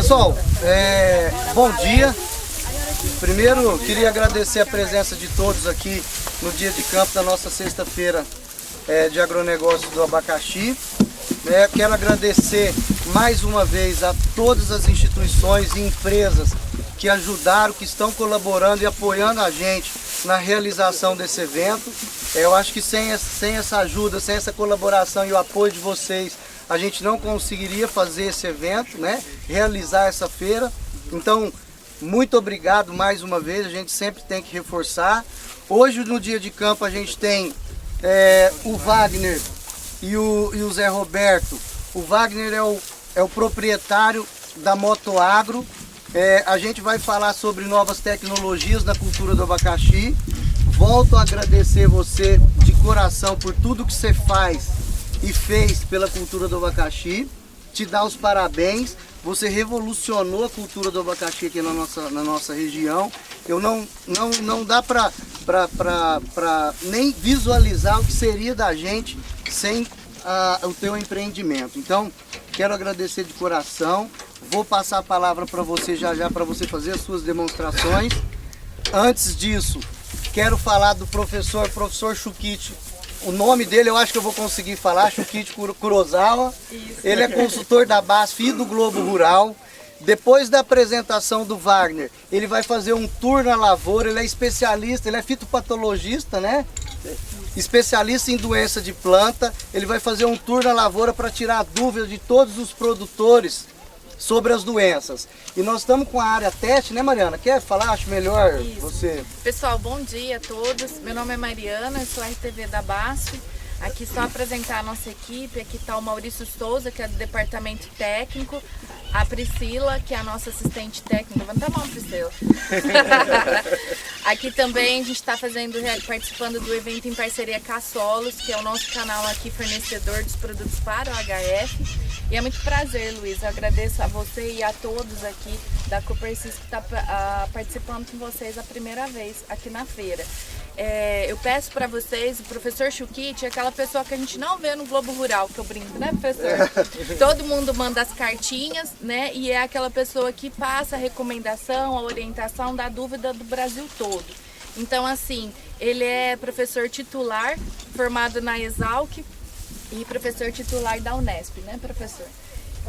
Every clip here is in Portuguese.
Pessoal, bom dia. Primeiro, queria agradecer a presença de todos aqui no dia de campo da nossa sexta-feira de agronegócio do abacaxi. Quero agradecer mais uma vez a todas as instituições e empresas que ajudaram, que estão colaborando e apoiando a gente na realização desse evento. Eu acho que sem essa ajuda, sem essa colaboração e o apoio de vocês, a gente não conseguiria fazer esse evento, realizar essa feira. Então, muito obrigado mais uma vez, a gente sempre tem que reforçar. Hoje no dia de campo a gente tem o Wagner e o Zé Roberto. O Wagner é o proprietário da Moto Agro. A gente vai falar sobre novas tecnologias na cultura do abacaxi. Volto a agradecer você de coração por tudo que você faz e fez pela cultura do abacaxi. Te dar os parabéns. Você revolucionou a cultura do abacaxi aqui na nossa região. Eu não dá para nem visualizar o que seria da gente sem o teu empreendimento. Então, quero agradecer de coração. Vou passar a palavra para você já para você fazer as suas demonstrações. Antes disso, quero falar do professor Shukichi. O nome dele eu acho que eu vou conseguir falar, Shukichi Kurosawa. Isso. Ele é consultor da BASF e do Globo Rural. Depois da apresentação do Wagner, ele vai fazer um tour na lavoura. Ele é especialista, ele é fitopatologista, especialista em doença de planta. Ele vai fazer um tour na lavoura para tirar dúvidas de todos os produtores sobre as doenças. E nós estamos com a área teste, Mariana? Quer falar? Acho melhor você. Pessoal, bom dia a todos. Meu nome é Mariana, eu sou RTV da BASF. Aqui só apresentar a nossa equipe. Aqui está o Maurício Souza, que é do departamento técnico. A Priscila, que é a nossa assistente técnica. Levanta a mão, Priscila. Aqui também a gente está participando do evento em parceria com a Solos, que é o nosso canal aqui fornecedor dos produtos para o HF. E é muito prazer, Luiz. Eu agradeço a você e a todos aqui da Copercis que está participando com vocês a primeira vez aqui na feira. Eu peço para vocês, o professor Shukichi é aquela pessoa que a gente não vê no Globo Rural, que eu brinco, né, professor? Todo mundo manda as cartinhas, e é aquela pessoa que passa a recomendação, a orientação da dúvida do Brasil todo. Então, assim, ele é professor titular, formado na Exalc e professor titular da Unesp, né, professor?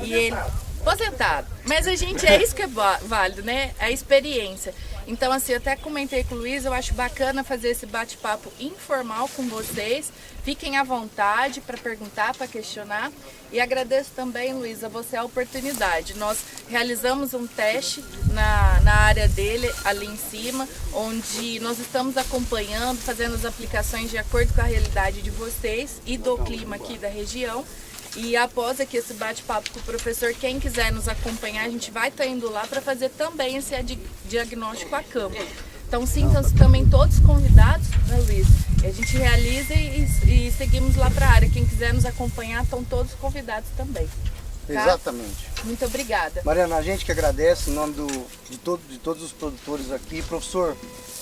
E ele... Aposentado. Mas a gente, é isso que é válido, a experiência. Então, assim, eu até comentei com o Luiz, eu acho bacana fazer esse bate-papo informal com vocês. Fiquem à vontade para perguntar, para questionar. E agradeço também, Luiz, a você a oportunidade. Nós realizamos um teste na área dele, ali em cima, onde nós estamos acompanhando, fazendo as aplicações de acordo com a realidade de vocês e do clima aqui da região. E após aqui esse bate-papo com o professor, quem quiser nos acompanhar, a gente vai estar indo lá para fazer também esse diagnóstico a campo. Então sintam-se também todos convidados, Luiz? A gente realiza e seguimos lá para a área. Quem quiser nos acompanhar, estão todos convidados também. Tá? Exatamente. Muito obrigada. Mariana, a gente que agradece em nome de todos os produtores aqui. Professor,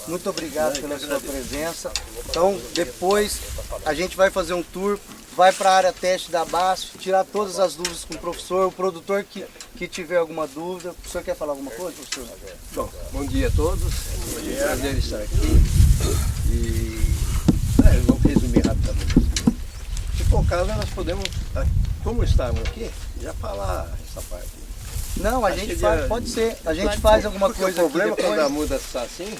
muito obrigado pela sua presença. Então, depois a gente vai fazer um tour, vai para a área teste da BASF, tirar todas as dúvidas com o professor, o produtor que tiver alguma dúvida. O professor quer falar alguma coisa, professor? Bom dia a todos. É um prazer estar aqui. E vamos resumir rapidamente. Se for o caso, nós podemos, como estamos aqui, já falar essa parte. Não, a gente faz, pode ser. A gente faz alguma coisa aqui. O problema quando a muda está assim,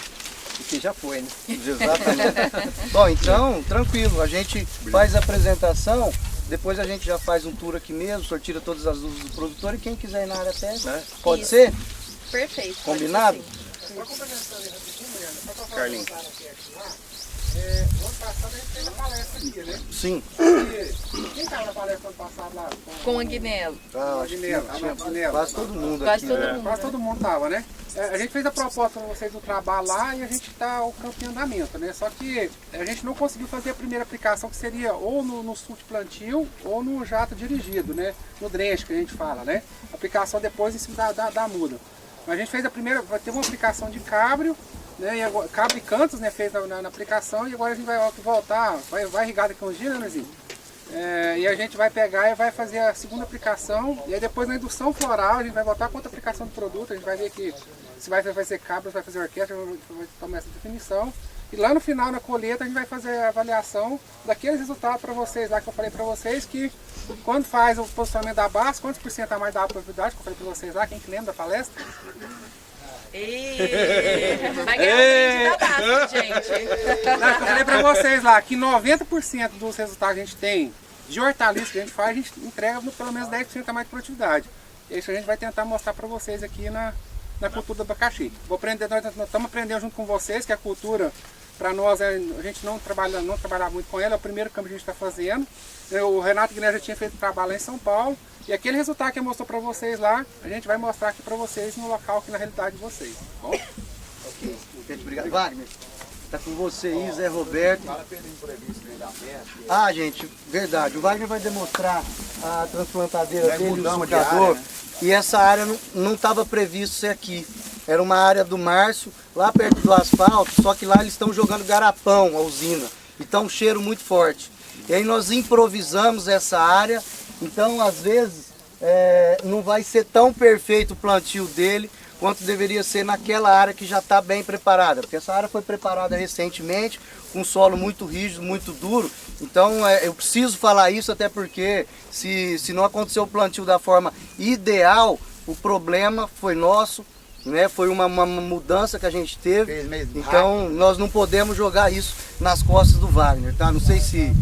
porque já foi, né? Exatamente. Bom, então, tranquilo, a gente faz a apresentação, depois a gente já faz um tour aqui mesmo, o senhor tira todas as dúvidas do produtor e quem quiser ir na área técnica, pode Isso. ser? Perfeito. Combinado? Carlinhos. Ano passado a gente fez a palestra aqui, né? Sim. Quem estava na palestra ano passado lá? Com o Aguinelo. Acho que tinha quase todo mundo Quase aqui. todo mundo. Quase todo mundo estava, né? A gente fez a proposta para vocês do trabalho lá e a gente está o campo em andamento, né? Só que a gente não conseguiu fazer a primeira aplicação, que seria ou no sul de plantio ou no jato dirigido, né? No drenche, que a gente fala, né? A aplicação depois em cima da muda. Mas a gente fez a primeira, vai ter uma aplicação de cabrio, né? E agora, cabrio e cantos, né? Fez na aplicação e agora a gente vai voltar, vai irrigar daqui uns dias, né, Luizinho? E a gente vai pegar e vai fazer a segunda aplicação. E aí depois na indução floral a gente vai voltar com outra aplicação do produto. A gente vai ver que se vai fazer cabras, vai fazer orquestra, vai tomar essa definição. E lá no final, na colheita, a gente vai fazer a avaliação daqueles resultados para vocês lá que eu falei para vocês, que quando faz o posicionamento da base, quantos por cento a mais da produtividade que eu falei para vocês lá, quem que lembra da palestra? Vai ganhar um brinde da base, gente. Eu falei para vocês lá que 90% dos resultados que a gente tem de hortaliças que a gente faz, a gente entrega no pelo menos 10% a mais de produtividade. E isso a gente vai tentar mostrar para vocês aqui na cultura do abacaxi. Nós estamos aprendendo junto com vocês que a cultura, para nós, a gente não trabalhar muito com ela, é o primeiro campo que a gente está fazendo. O Renato Guilherme já tinha feito trabalho lá em São Paulo, e aquele resultado que ele mostrou para vocês lá, a gente vai mostrar aqui para vocês no local, aqui na realidade de vocês. Tá bom? Ok, obrigado. Wagner, tá com você aí, Zé Roberto. Ah, gente, verdade. O Wagner vai demonstrar a transplantadeira dele, o sucador. E essa área não estava previsto ser aqui. Era uma área do Márcio, lá perto do asfalto, só que lá eles estão jogando garapão, a usina. E tá um cheiro muito forte. E aí nós improvisamos essa área, então às vezes não vai ser tão perfeito o plantio dele quanto deveria ser naquela área que já está bem preparada. Porque essa área foi preparada recentemente, com solo muito rígido, muito duro. Então eu preciso falar isso, até porque se não acontecer o plantio da forma ideal, o problema foi nosso, né? Foi uma mudança que a gente teve. Então nós não podemos jogar isso nas costas do Wagner, tá? Não sei se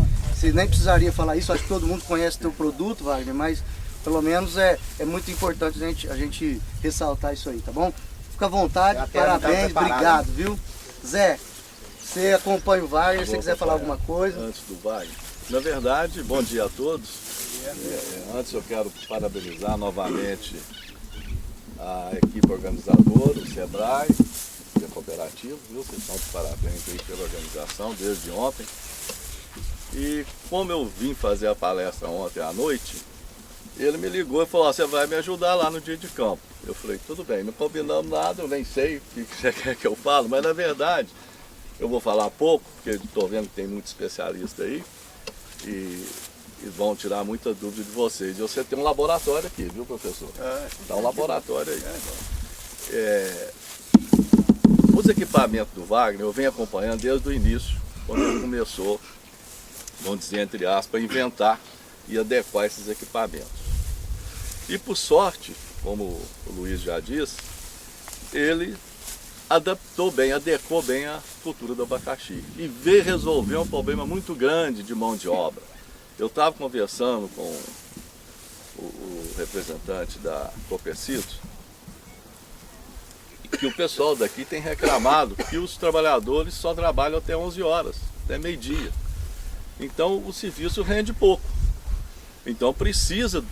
nem precisaria falar isso, acho que todo mundo conhece o teu produto, Wagner, mas pelo menos é muito importante a gente ressaltar isso aí, tá bom? Fica à vontade, parabéns, obrigado, viu? Zé, você acompanha o Wagner, se você quiser falar alguma coisa. Antes do Wagner. Na verdade, bom dia a todos. Antes eu quero parabenizar novamente a equipe organizadora, o Sebrae, a cooperativa, viu? Vocês estão de parabéns aí pela organização desde ontem. E como eu vim fazer a palestra ontem à noite, ele me ligou e falou, você vai me ajudar lá no dia de campo. Eu falei, tudo bem, não combinamos nada, eu nem sei o que você quer que eu falo, mas na verdade eu vou falar pouco, porque estou vendo que tem muito especialista aí e vão tirar muita dúvida de vocês. E você tem um laboratório aqui, viu, professor? Tá um laboratório aí. Os equipamentos do Wagner eu venho acompanhando desde o início, quando ele começou, vamos dizer entre aspas, a inventar e adequar esses equipamentos. E por sorte, como o Luiz já disse, ele adaptou bem, adequou bem a cultura do abacaxi e veio resolver um problema muito grande de mão de obra. Eu estava conversando com o representante da Copercito, que o pessoal daqui tem reclamado que os trabalhadores só trabalham até 11 horas, até meio-dia. Então o serviço rende pouco. Então precisa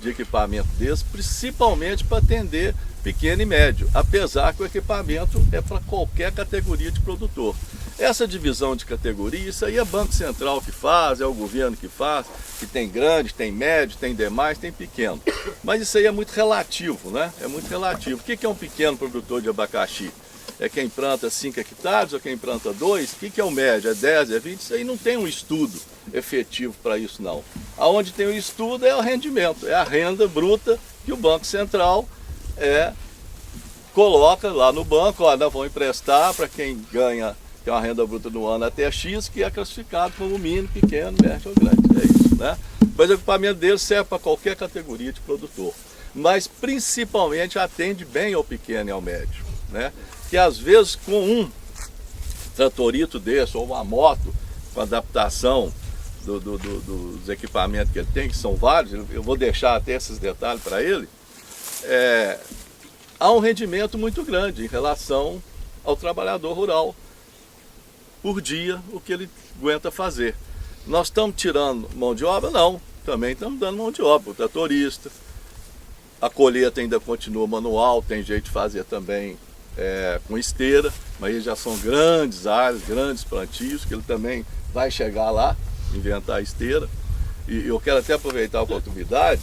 de equipamento desse, principalmente para atender pequeno e médio, apesar que o equipamento é para qualquer categoria de produtor. Essa divisão de categoria, isso aí é Banco Central que faz, é o governo que faz, que tem grande, tem médio, tem demais, tem pequeno. Mas isso aí é muito relativo, né? É muito relativo. O que é um pequeno produtor de abacaxi? É quem planta 5 hectares ou quem planta 2? O que é o médio? É 10, é 20? Isso aí não tem um estudo efetivo para isso não. Aonde tem o estudo é o rendimento, é a renda bruta que o Banco Central coloca lá no banco, ó, nós vamos emprestar para quem ganha, tem uma renda bruta no ano até X, que é classificado como mínimo, pequeno, médio ou grande. É isso, né? Mas o equipamento dele serve para qualquer categoria de produtor. Mas principalmente atende bem ao pequeno e ao médio, né? Que às vezes com um tratorito desse ou uma moto com adaptação dos equipamentos que ele tem, que são vários, eu vou deixar até esses detalhes para ele, há um rendimento muito grande em relação ao trabalhador rural por dia, o que ele aguenta fazer. Nós estamos tirando mão de obra? Não, também estamos dando mão de obra, o tratorista. A colheita ainda continua manual, tem jeito de fazer também com esteira, mas já são grandes áreas, grandes plantios, que ele também vai chegar lá, inventar a esteira. E eu quero até aproveitar a oportunidade,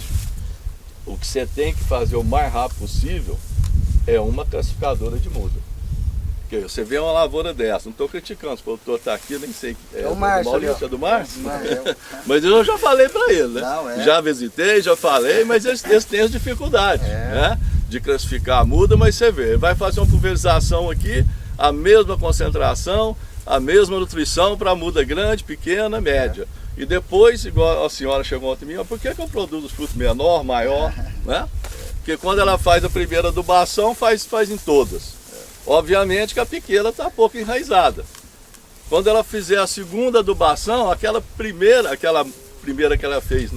o que você tem que fazer o mais rápido possível é uma classificadora de muda. Porque você vê uma lavoura dessa, não estou criticando, se o produtor está aqui, eu nem sei. É o Márcio, Maurício, é do Márcio? Márcio. Mas eu já falei para ele, né? Não, Já visitei, já falei, mas eles têm as dificuldades, né? De classificar a muda, mas você vê, ele vai fazer uma pulverização aqui, a mesma concentração, a mesma nutrição para muda grande, pequena, média. E depois, igual a senhora chegou ontem em mim, por que eu produzo fruto menor, maior, né? Porque quando ela faz a primeira adubação, faz em todas. Obviamente que a pequena está pouco enraizada. Quando ela fizer a segunda adubação, aquela primeira que ela fez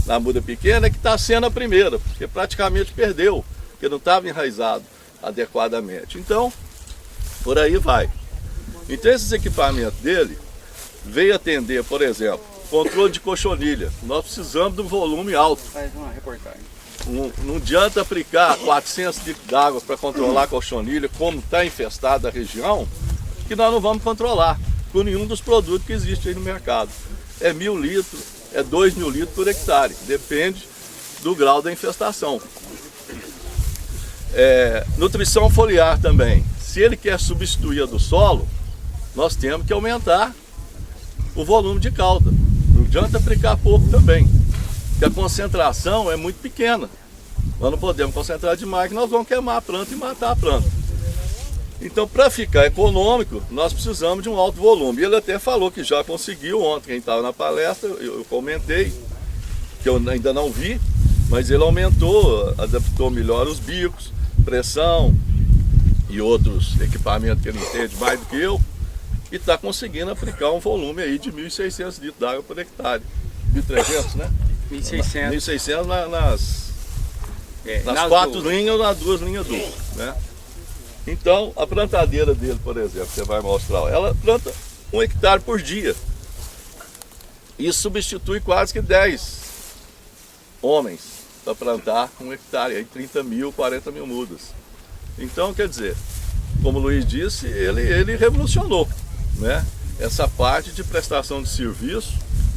na muda pequena é que está sendo a primeira, porque praticamente perdeu, porque não estava enraizado adequadamente. Então, por aí vai. Então esses equipamentos dele veio atender, por exemplo, controle de cochonilha. Nós precisamos de um volume alto. Faz uma reportagem. Não adianta aplicar 400 litros d'água para controlar a cochonilha, como está infestada a região, que nós não vamos controlar com nenhum dos produtos que existem aí no mercado. É 1.000 litros, é 2.000 litros por hectare, depende do grau da infestação. Nutrição foliar também. Se ele quer substituir a do solo, nós temos que aumentar o volume de cauda. Não adianta aplicar pouco também, porque a concentração é muito pequena. Nós não podemos concentrar demais, que nós vamos queimar a planta e matar a planta. Então, para ficar econômico, nós precisamos de um alto volume. E ele até falou que já conseguiu ontem, quem estava na palestra, eu comentei, que eu ainda não vi, mas ele aumentou, adaptou melhor os bicos, pressão e outros equipamentos que ele entende mais do que eu, e está conseguindo aplicar um volume aí de 1.600 litros d'água por hectare. 1.300, né? 1.600. 1.600 nas 4 linhas ou nas 2 linhas duplas, né? Então, a plantadeira dele, por exemplo, você vai mostrar, ela planta 1 hectare por dia. Isso substitui quase que 10 homens para plantar 1 hectare, aí 30 mil, 40 mil mudas. Então, quer dizer, como o Luiz disse, ele revolucionou, né? Essa parte de prestação de serviço,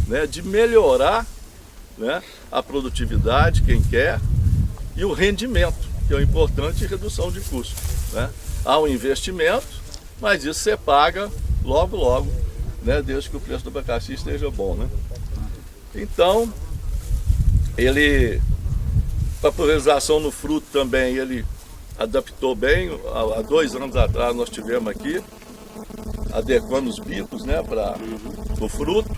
né? De melhorar, né? A produtividade, quem quer, e o rendimento, que é o importante, e redução de custo, né? Há um investimento, mas isso você paga logo, logo, né? Desde que o preço do abacaxi esteja bom, né? Então, para a pulverização no fruto também, ele adaptou bem. Há 2 anos atrás nós tivemos aqui, adequando os bicos, né, para o fruto,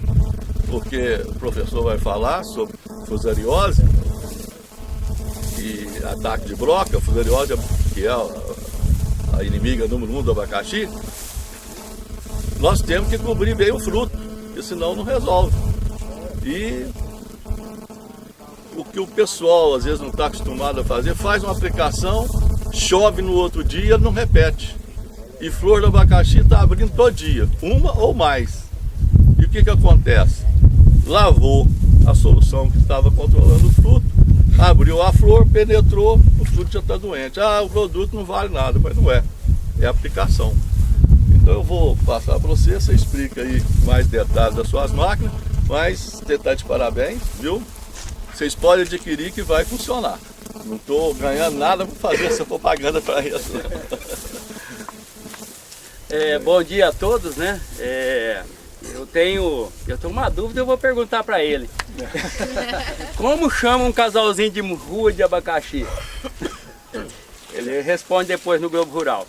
porque o professor vai falar sobre fusariose e ataque de broca. A fusariose, que é a inimiga número 1 do abacaxi, nós temos que cobrir bem o fruto, porque senão não resolve. E o que o pessoal às vezes não está acostumado a fazer, faz uma aplicação, chove no outro dia, não repete. E flor do abacaxi está abrindo todo dia, uma ou mais. E o que acontece? Lavou a solução que estava controlando o fruto, abriu a flor, penetrou, o fruto já está doente. Ah, o produto não vale nada, mas não é. É a aplicação. Então eu vou passar para você explica aí mais detalhes das suas máquinas, mas você está de parabéns, viu? Vocês podem adquirir que vai funcionar. Não estou ganhando nada para fazer essa propaganda para isso. Bom dia a todos, né? Eu tenho uma dúvida, eu vou perguntar para ele. Como chama um casalzinho de rua de abacaxi? Ele responde depois no Globo Rural.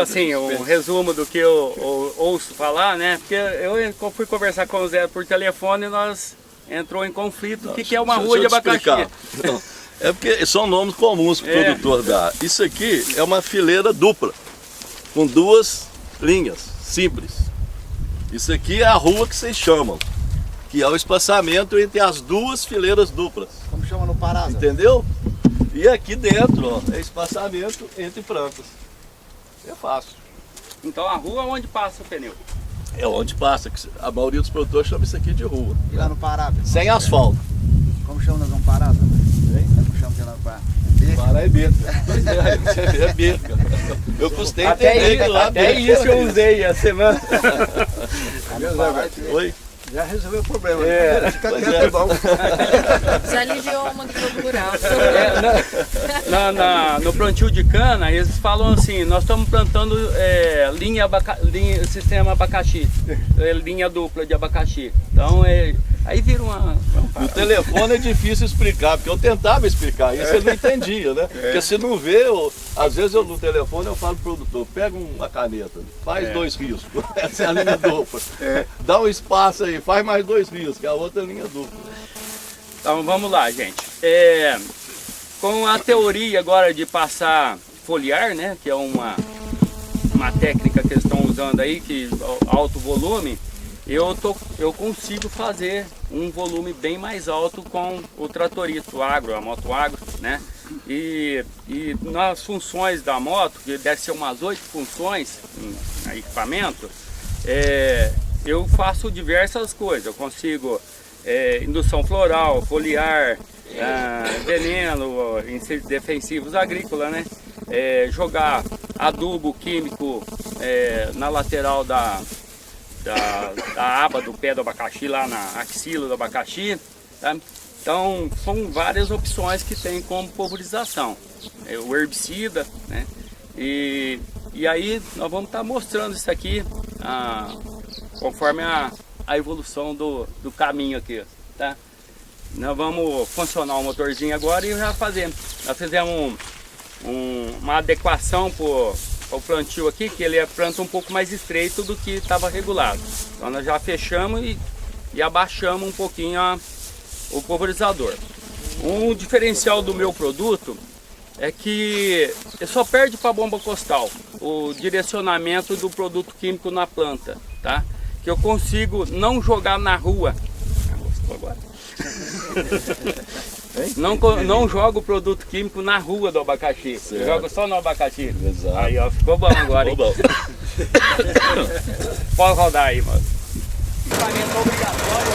Assim, um resumo do que eu ouço falar, né? Porque eu fui conversar com o Zé por telefone e nós entrou em conflito. O que é uma rua de abacaxi? Não, é porque são nomes comuns que o produtor dá. Isso aqui é uma fileira dupla, com 2 linhas simples. Isso aqui é a rua que vocês chamam, que é o espaçamento entre as 2 fileiras duplas. Como chama no Pará? Entendeu? E aqui dentro, ó, é espaçamento entre plantas. É fácil. Então a rua é onde passa o pneu? É onde passa. A maioria dos produtores chama isso aqui de rua. E lá no Pará? Sem asfalto. Como chama no Pará também? Como chama lá no Pará? Pará é beca. É beca. Eu custei até entender que lá até beca isso eu usei a semana. Oi? Já resolveu o problema. Fica Pois quieto, é. é bom. Já aliviou uma do jogo rural. No plantio de cana, eles falam assim, nós estamos plantando sistema abacaxi, linha dupla de abacaxi. Então, aí vira uma No telefone é difícil explicar, porque eu tentava explicar isso, eu não entendia, né? Porque se não vê, às vezes no telefone eu falo pro produtor, pega uma caneta, faz 2 riscos, essa é a linha dupla. Dá um espaço aí, faz mais 2 riscos, que a outra é a linha dupla. Então vamos lá, gente. Com a teoria agora de passar foliar, né, que é uma técnica que eles estão usando aí, que alto volume, eu consigo fazer um volume bem mais alto com o tratorito agro, a moto agro, né? E nas funções da moto, que deve ser umas 8 funções em equipamento, eu faço diversas coisas. Eu consigo indução floral, foliar, veneno, defensivos agrícolas, né? Jogar adubo químico na lateral da aba do pé do abacaxi, lá na axila do abacaxi, tá? Então são várias opções que tem como pulverização, o herbicida, né? E aí nós vamos estar mostrando isso aqui conforme a evolução do caminho aqui, tá? Nós vamos funcionar o motorzinho agora e já fazemos. Nós fizemos uma adequação para o plantio aqui, que ele é planta um pouco mais estreito do que estava regulado. Então nós já fechamos e abaixamos um pouquinho o pulverizador. Um diferencial do meu produto é que ele só perde para a bomba costal o direcionamento do produto químico na planta, tá? Que eu consigo não jogar na rua. Gostou agora? Não jogo o produto químico na rua do abacaxi, eu jogo só no abacaxi. Exato. Aí ó, ficou bom agora, hein? Ficou bom. Pode rodar aí, mano. Equipamento obrigatório.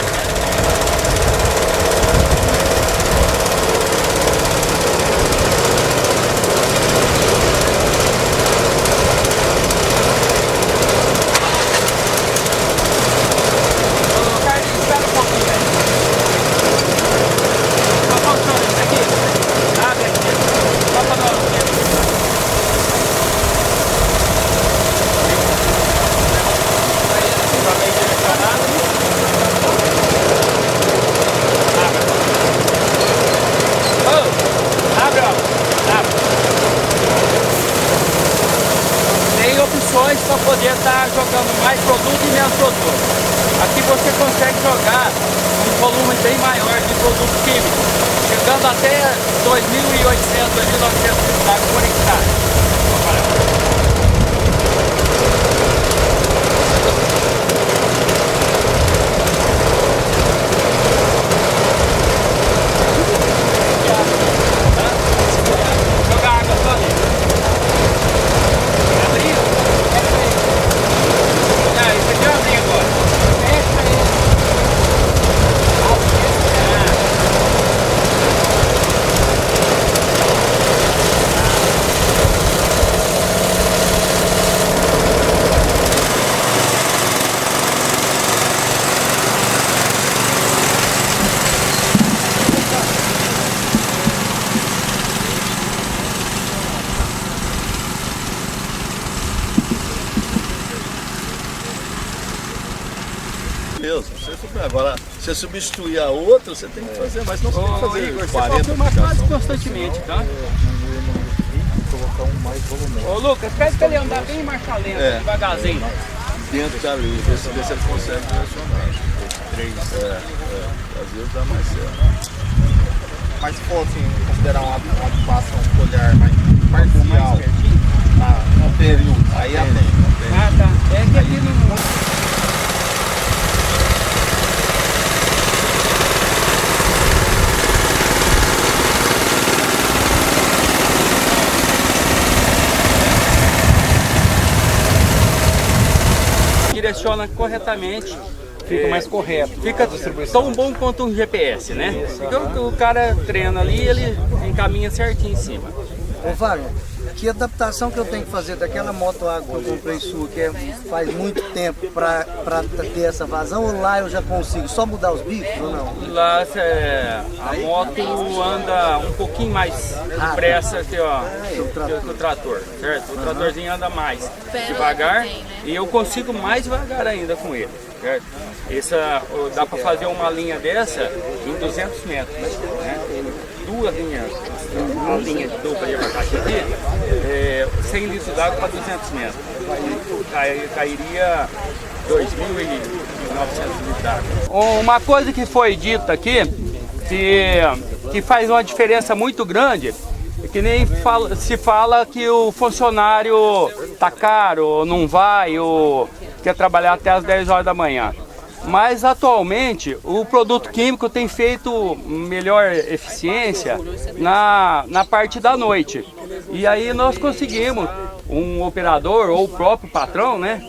Para poder estar jogando mais produto e menos produto. Aqui você consegue jogar um volume bem maior de produto químico, chegando até 2.800, 2.900 litros por hectare. Jogar água só ali. Agora, se você substituir a outra, você tem que fazer, mas não tem que fazer Igor, 40 você quase aplicações. constantemente, tá? Ô Lucas, pede pra ele andar bem em marcha lenta, devagarzinho. Dentro de ali, ver se ele consegue direcionar. 3. Às vezes dá mais certo. Mas se for assim, considerar uma adequação foliar mais parcial no período, aí atende. Ah, tá. É que aqui não... direciona corretamente, Fica mais correto. fica tão bom quanto um GPS, né? Porque o cara treina ali, ele encaminha certinho em cima. Ô Wagner, que adaptação que eu tenho que fazer daquela moto água que eu comprei sua, que faz muito tempo para ter essa vazão, ou lá eu já consigo só mudar os bicos ou não? Lá a moto anda um pouquinho mais depressa que o trator, certo? O tratorzinho anda mais devagar e eu consigo mais devagar ainda com ele, certo? Dá para fazer uma linha dessa em 200 metros, né? Duas linhas, uma linha de dupla de abacaxi aqui, 100 litros d'água para 200 metros. Cairia 2.900 litros d'água. Uma coisa que foi dita aqui, que faz uma diferença muito grande, é que nem se fala que o funcionário tá caro, ou não vai, ou quer trabalhar até as 10 horas da manhã. Mas atualmente o produto químico tem feito melhor eficiência na parte da noite. E aí nós conseguimos, um operador ou o próprio patrão, né,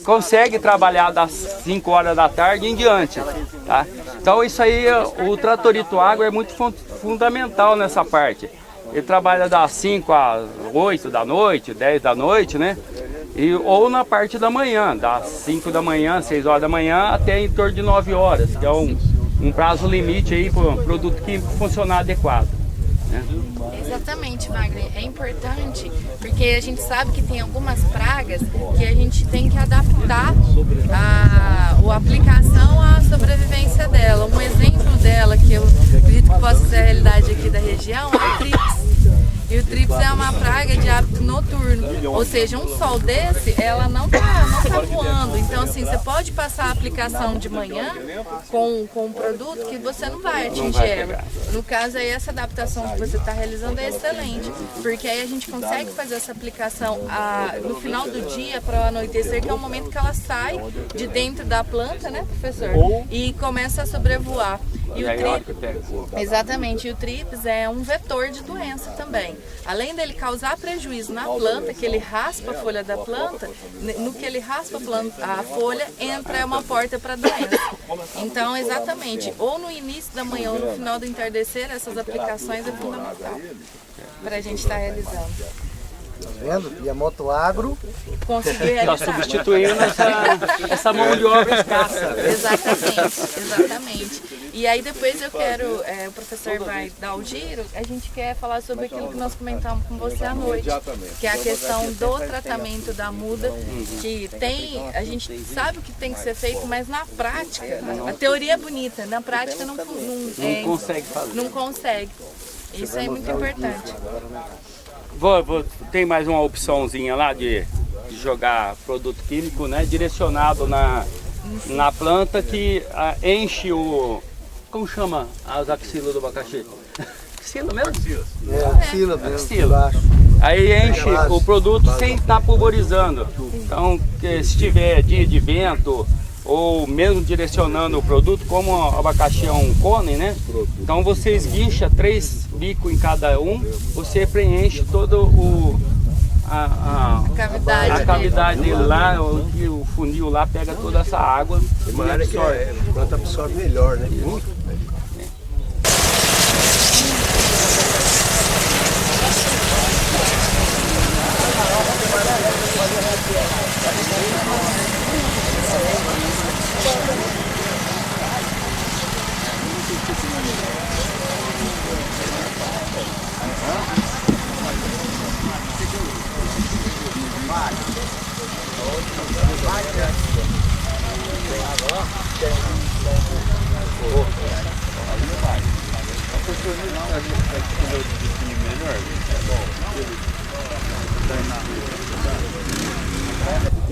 consegue trabalhar das 5 horas da tarde em diante. Tá? Então isso aí, o Tratorito Agro é muito fundamental nessa parte. Ele trabalha das 5 às 8 da noite, 10 da noite, né? Ou na parte da manhã, das 5 da manhã, 6 horas da manhã, até em torno de 9 horas, que é um prazo limite aí para o produto químico funcionar adequado. Né? Exatamente, Wagner. É importante porque a gente sabe que tem algumas pragas que a gente tem que adaptar a aplicação à sobrevivência dela. Um exemplo dela, que eu acredito que possa ser a realidade aqui da região, é o trips. E o trips é uma praga de hábito noturno, ou seja, um sol desse, ela não tá voando. Então, assim, você pode passar a aplicação de manhã com um produto que você não vai atingir ela. No caso aí, essa adaptação que você está realizando é excelente, porque aí a gente consegue fazer essa aplicação no final do dia para o anoitecer, que é o momento que ela sai de dentro da planta, né, professor? E começa a sobrevoar. E o exatamente, e o trips é um vetor de doença também. Além dele causar prejuízo na planta, que ele raspa a folha da planta, no que ele raspa a folha, entra uma porta para doença. Então, exatamente, ou no início da manhã ou no final do entardecer, essas aplicações é fundamental para a gente estar realizando. Tá vendo? E a Moto Agro conseguiu realizar. Está substituindo essa mão de obra escassa. Exatamente. E aí depois eu quero, o professor vai dar o giro, a gente quer falar sobre aquilo que nós comentamos com você à noite, que é a questão do tratamento da muda, que a gente sabe o que tem que ser feito, mas na prática, a teoria é bonita, na prática não consegue fazer. Não consegue. Isso é muito importante. Tem mais uma opçãozinha lá de jogar produto químico, né, direcionado na planta que enche o... Como chama as axilas do abacaxi? Axila mesmo? Axila mesmo, axila. Aí enche o produto sem estar pulverizando. Então, se tiver dia de vento ou mesmo direcionando o produto, como o abacaxi é um cone, né? Então você esguincha 3 bicos em cada um, você preenche todo a cavidade dele lá, o funil lá pega toda essa água. Tem uma área que a planta absorve melhor, né? Muito.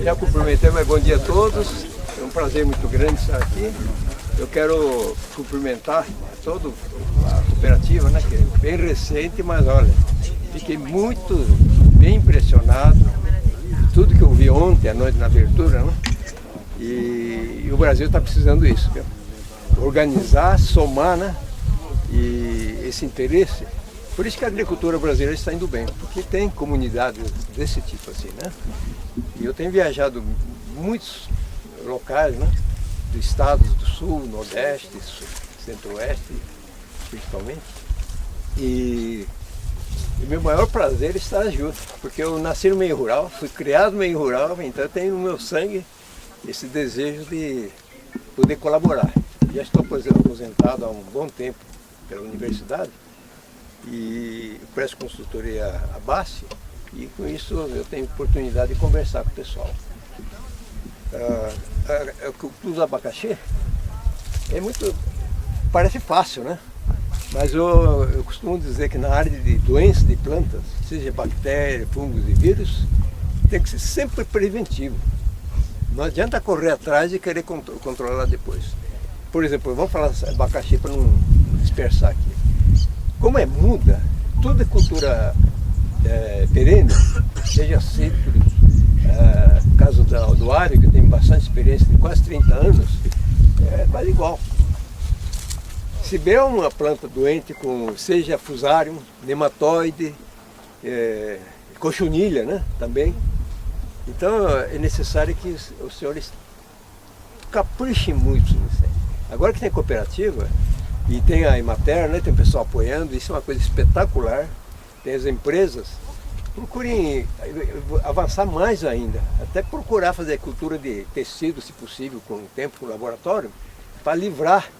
Já cumprimentei, mas bom dia a todos. É um prazer muito grande estar aqui. Eu quero cumprimentar toda a cooperativa, né, que é bem recente, mas olha, fiquei muito bem impressionado de tudo que eu vi ontem à noite na abertura, né? E o Brasil está precisando disso, viu? Organizar, somar, né? E esse interesse. Por isso que a agricultura brasileira está indo bem, porque tem comunidades desse tipo assim, né? E eu tenho viajado muitos locais, né? Dos estados do sul, nordeste, centro-oeste, principalmente. E E meu maior prazer é estar junto, porque eu nasci no meio rural, fui criado no meio rural, então eu tenho no meu sangue esse desejo de poder colaborar. Já estou aposentado há um bom tempo pela universidade e presto consultoria à base, e com isso eu tenho oportunidade de conversar com o pessoal. O cultivo do abacaxi é muito, parece fácil, né? Mas eu costumo dizer que na área de doenças de plantas, seja bactéria, fungos e vírus, tem que ser sempre preventivo. Não adianta correr atrás e querer controlar depois. Por exemplo, vamos falar abacaxi para não dispersar aqui. Como é muda, toda cultura perene, seja cítricos, caso do Ari, que eu tenho bastante experiência, de quase 30 anos, quase igual. Se vê uma planta doente com, seja fusarium, nematóide, cochonilha, né, também, então é necessário que os senhores caprichem muito nisso aí. Agora que tem cooperativa, e tem a Emater, né, tem o pessoal apoiando, isso é uma coisa espetacular, tem as empresas, procurem avançar mais ainda, até procurar fazer cultura de tecido, se possível, com o tempo, com o laboratório, para livrar.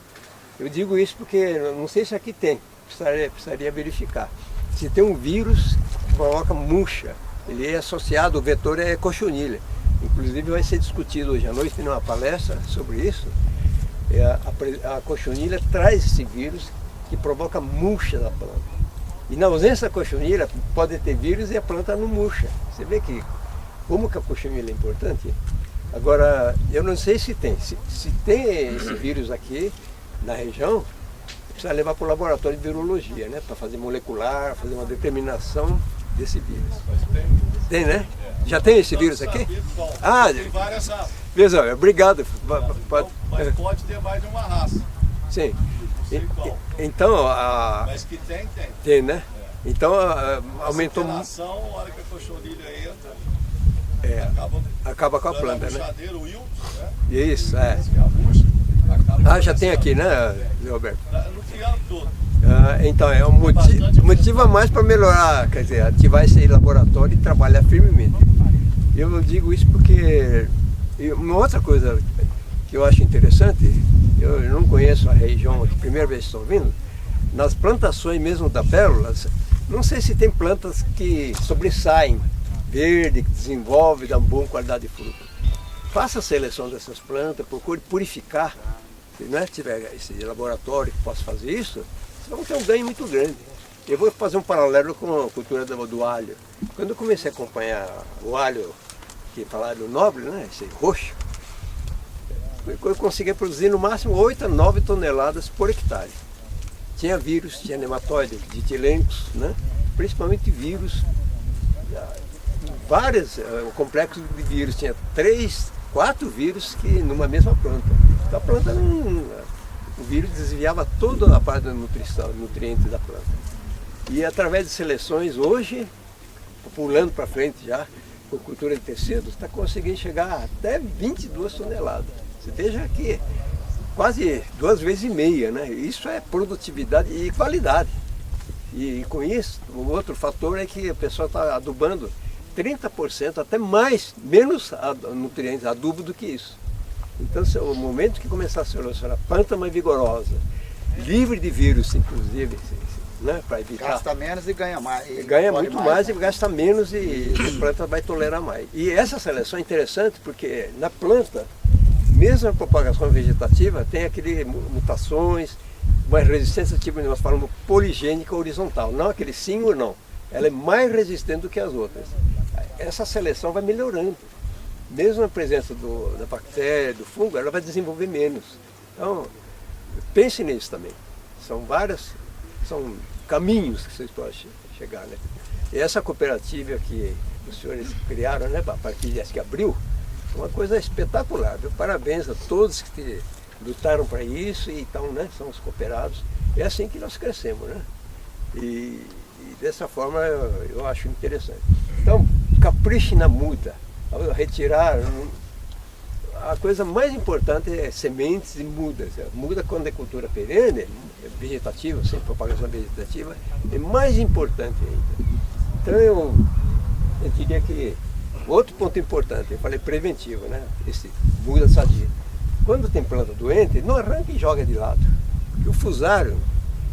Eu digo isso porque não sei se aqui tem, precisaria verificar. Se tem um vírus que provoca murcha, ele é associado, o vetor é cochonilha. Inclusive vai ser discutido hoje à noite, tem uma palestra sobre isso. A cochonilha traz esse vírus que provoca murcha da planta. E na ausência da cochonilha pode ter vírus e a planta não murcha. Você vê que como que a cochonilha é importante? Agora, eu não sei se tem. Se tem esse vírus aqui na região, precisa levar para o laboratório de virologia, né? Para fazer molecular, fazer uma determinação desse vírus. Tem, né? Já tem esse vírus aqui? Tem várias raças. Beleza, obrigado. Mas pode ter mais de uma raça. Sim. Então, mas que tem. Tem, né? Então aumentou muito. A hora que a cochonilha entra, acaba com a planta, né? O Wilson, né? Isso, já tem aqui, né, Roberto? No triângulo todo. Então é um motivo a mais para melhorar, quer dizer, ativar esse laboratório e trabalhar firmemente. Eu digo isso porque uma outra coisa que eu acho interessante, eu não conheço a região aqui, primeira vez que estou vindo, nas plantações mesmo da pérolas, não sei se tem plantas que sobressaem, verde, que desenvolve, dá uma boa qualidade de fruta. Faça a seleção dessas plantas, procure purificar. Se não tiver esse laboratório que possa fazer isso, vocês vão ter um ganho muito grande. Eu vou fazer um paralelo com a cultura do alho. Quando eu comecei a acompanhar o alho, que falaram do nobre, né, esse roxo, eu conseguia produzir no máximo 8 a 9 toneladas por hectare. Tinha vírus, tinha nematóide, ditilênicos, né, principalmente vírus, vários, o complexo de vírus, tinha 3, 4 vírus que numa mesma planta. Então a planta o vírus desviava toda a parte da nutrição, nutrientes da planta. E através de seleções, hoje, pulando para frente já, com cultura de tecidos, está conseguindo chegar até 22 toneladas. Você veja que quase 2,5 vezes, né? Isso é produtividade e qualidade. E com isso, o outro fator é que a pessoa está adubando 30%, até mais, menos nutrientes, adubo do que isso. Então, o momento que começar a selecionar planta mais vigorosa, livre de vírus, inclusive, né, para evitar. Gasta menos e ganha mais. Ganha muito mais e gasta menos e a planta vai tolerar mais. E essa seleção é interessante porque na planta, mesmo a propagação vegetativa, tem aquelas mutações, uma resistência, tipo nós falamos poligênica horizontal, não aquele sim ou não. Ela é mais resistente do que as outras. Essa seleção vai melhorando. Mesmo a presença da bactéria, do fungo, ela vai desenvolver menos. Então, pense nisso também. São caminhos que vocês podem chegar, né? E essa cooperativa que os senhores criaram, né, a partir de abril, é uma coisa espetacular. Viu? Parabéns a todos que lutaram para isso e então, né, são os cooperados. É assim que nós crescemos, né? E dessa forma eu acho interessante. Então, capriche na muda. Ao retirar, a coisa mais importante é sementes e mudas. Muda quando é cultura perene, vegetativa, sem propagação vegetativa, é mais importante ainda. Então eu diria que outro ponto importante, eu falei preventivo, né? Esse muda sadia. Quando tem planta doente, não arranca e joga de lado, porque o fusário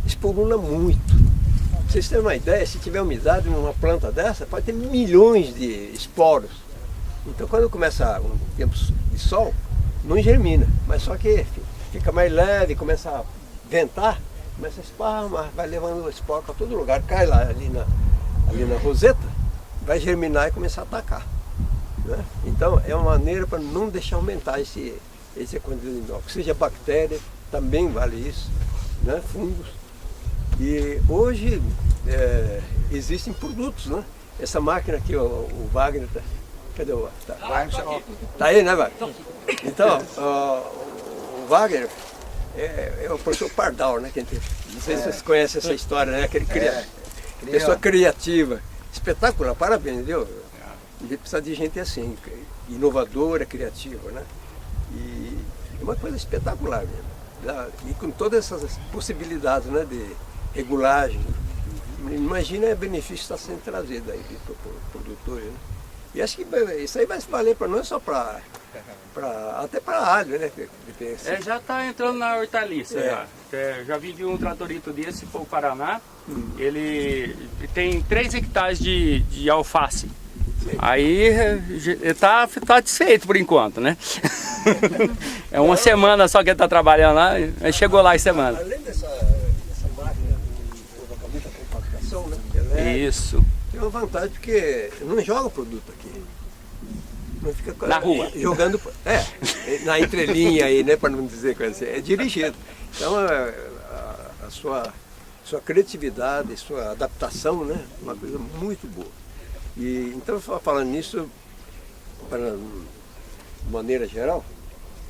espoluna muito. Pra vocês terem uma ideia, se tiver umidade numa planta dessa, pode ter milhões de esporos. Então quando começa um tempo de sol, não germina, mas só que fica mais leve, começa a ventar, começa a esparramar, vai levando o esporo para todo lugar, cai lá ali na roseta, vai germinar e começar a atacar. Né? Então é uma maneira para não deixar aumentar essa quantidade de inóculo. Seja bactéria, também vale isso, né? Fungos. E hoje existem produtos, né? Essa máquina aqui, o Wagner, cadê o Wagner? Tá aí, né, Wagner? Então, o Wagner é o professor Pardal, né? Não sei se vocês conhecem essa história, né? Aquele pessoa criativa, espetacular, parabéns, viu? A gente precisa de gente assim, inovadora, criativa, né? E é uma coisa espetacular mesmo. E com todas essas possibilidades, né, de regulagem, imagina o benefício que está sendo trazido aí para o produtor, né? E acho que isso aí vai se valer para nós só até para alho, né? Já está entrando na hortaliça. Já vi de um tratorito desse, foi o Paraná. Ele tem 3 hectares de alface. Aí ele tá desfeito por enquanto, né? É uma semana só que ele está trabalhando lá, aí chegou lá em semana. Além dessa máquina com muita compactação, né? Isso. Tem uma vantagem porque não joga o produto aqui. Não fica na rua. Jogando. Na entrelinha aí, né? Para não dizer coisa assim. É dirigido. Então a sua criatividade, sua adaptação, né? É uma coisa muito boa. E então, falando nisso, de maneira geral,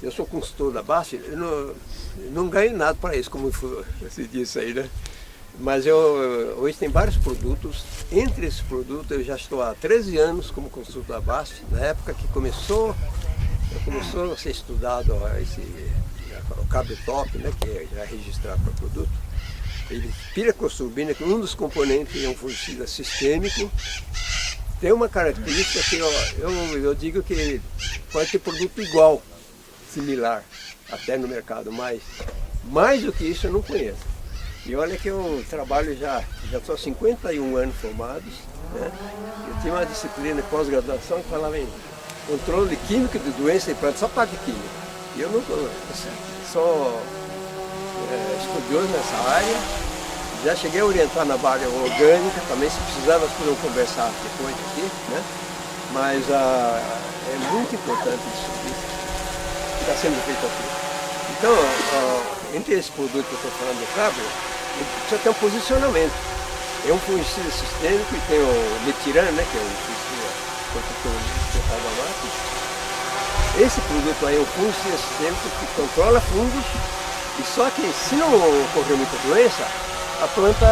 eu sou consultor da BASF, eu não ganho nada para isso, como se disse aí, né? Mas hoje tem vários produtos. Entre esses produtos eu já estou há 13 anos como consultor da BASF, na época que começou a ser estudado o Carb-Top, né, que é já registrado para produto. Piracosturbina, que um dos componentes é um fungicida sistêmico, tem uma característica que eu digo que pode ter produto igual, similar, até no mercado, mas mais do que isso eu não conheço. E olha que eu trabalho já estou há 51 anos formados, né? Eu tinha uma disciplina de pós-graduação que falava em controle químico de doença e planta, só parte química. E eu não sou estudioso nessa área, já cheguei a orientar na área orgânica, também se precisar nós podemos conversar depois aqui, né? Mas é muito importante isso que está sendo feito aqui. Então, entre esse produto que eu estou falando do Cabra, precisa ter um posicionamento. É um fungicida sistêmico e tem o Metirana, né, que é o fungicida protetor da mata. Esse produto aí é um fungicida sistêmico que controla fungos, e só que se não ocorrer muita doença, a planta